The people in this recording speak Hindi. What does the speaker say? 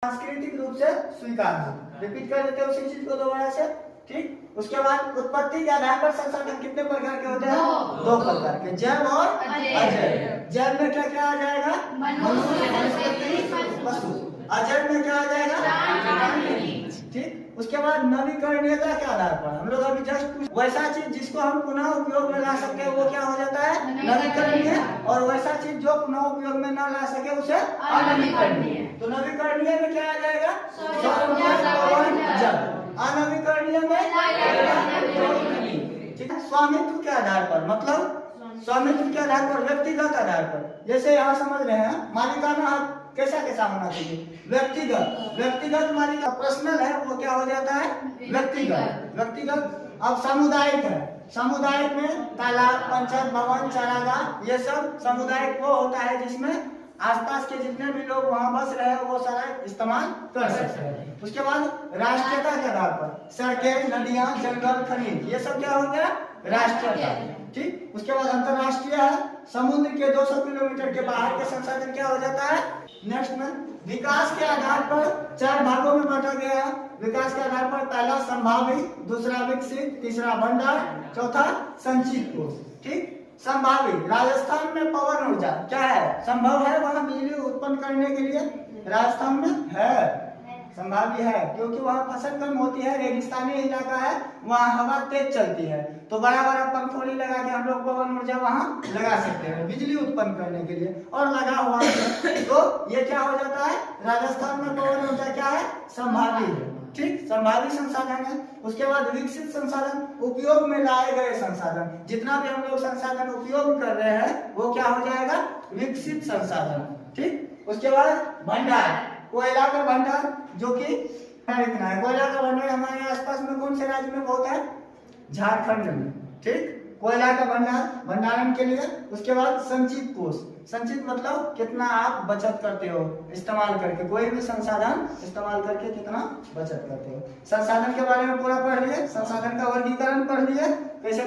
सांस्कृतिक रूप से स्वीकार हो। रिपीट कर देते हैं उसी चीज को दोबारा से, ठीक। उसके बाद उत्पत्ति के आधार पर संसाधन कितने प्रकार के होते हैं? दो प्रकार के, जैव और अजैव। जैव में क्या क्या आ जाएगा? मनुष्य, वनस्पति, पशु। अजैव में क्या आ जाएगा? ठीक। उसके बाद नवीकरणीयता के आधार पर हम लोग अभी जस्ट वैसा चीज जिसको हम पुनः उपयोग में ला सकते हैं वो क्या हो जाता है? नवीकरणीय। और वैसा चीज जो पुनः उपयोग में ना ला सके उसे अनवीकरणीय। तो नवीकरणीय में क्या आ जाएगा? अनवीकरणीय में ठीक है। स्वामित्व के आधार पर, मतलब स्वामित्व के आधार पर, व्यक्तिगत आधार पर, जैसे यहाँ समझ रहे हैं मालिकाना हक कैसा कैसा होना चाहिए? व्यक्तिगत मालिक पर्सनल है वो क्या हो जाता है? व्यक्तिगत। अब सामुदायिक है, सामुदायिक में तालाब, पंचायत भवन, चारागाह, ये सब सामुदायिक वो होता है जिसमें आसपास के जितने भी लोग वहाँ बस रहे वो सारा इस्तेमाल कर सकते हैं। उसके बाद राष्ट्रीयता के आधार पर सड़कें, नदियां, जंगल, खनिज, ये सब क्या हो गया? राष्ट्रीयता, ठीक। उसके बाद अंतरराष्ट्रीय है, समुद्र के 200 किलोमीटर के बाहर के संसाधन क्या हो जाता है? नेक्स्ट में विकास के आधार पर 4 भागों में बांटा गया है। विकास के आधार पर पहला संभावित, दूसरा विकसित, तीसरा भंडार, चौथा संचित कोष, ठीक। संभावित, राजस्थान में पवन ऊर्जा क्या है? संभव है वहाँ बिजली उत्पन्न करने के लिए? राजस्थान में है, संभाव्य है, क्योंकि वहाँ फसल कम होती है, रेगिस्तानी इलाका है, वहाँ हवा तेज चलती है, तो बड़ा बड़ा पंखोड़ी लगा के हम लोग पवन ऊर्जा वहाँ लगा सकते हैं बिजली उत्पन्न करने के लिए, और लगा हुआ है। तो ये क्या हो जाता है? राजस्थान में पवन ऊर्जा क्या है? संभाव्य है, ठीक। संभावित संसाधन है। उसके बाद विकसित संसाधन, उपयोग में लाए गए संसाधन, जितना भी हम लोग संसाधन उपयोग कर रहे हैं वो क्या हो जाएगा? विकसित संसाधन, ठीक। उसके बाद भंडार, कोयला का भंडार, जो कि इतना है। कोयला का भंडार हमारे आसपास में कौन से राज्य में बहुत है? झारखंड में, ठीक। कोयला का भंडारण के लिए। उसके बाद संचित कोष, संचित मतलब कितना आप बचत करते हो इस्तेमाल करके, कोई भी संसाधन इस्तेमाल करके कितना बचत करते हो। संसाधन के बारे में पूरा पढ़ लिए, संसाधन का वर्गीकरण पढ़ लिए, कैसे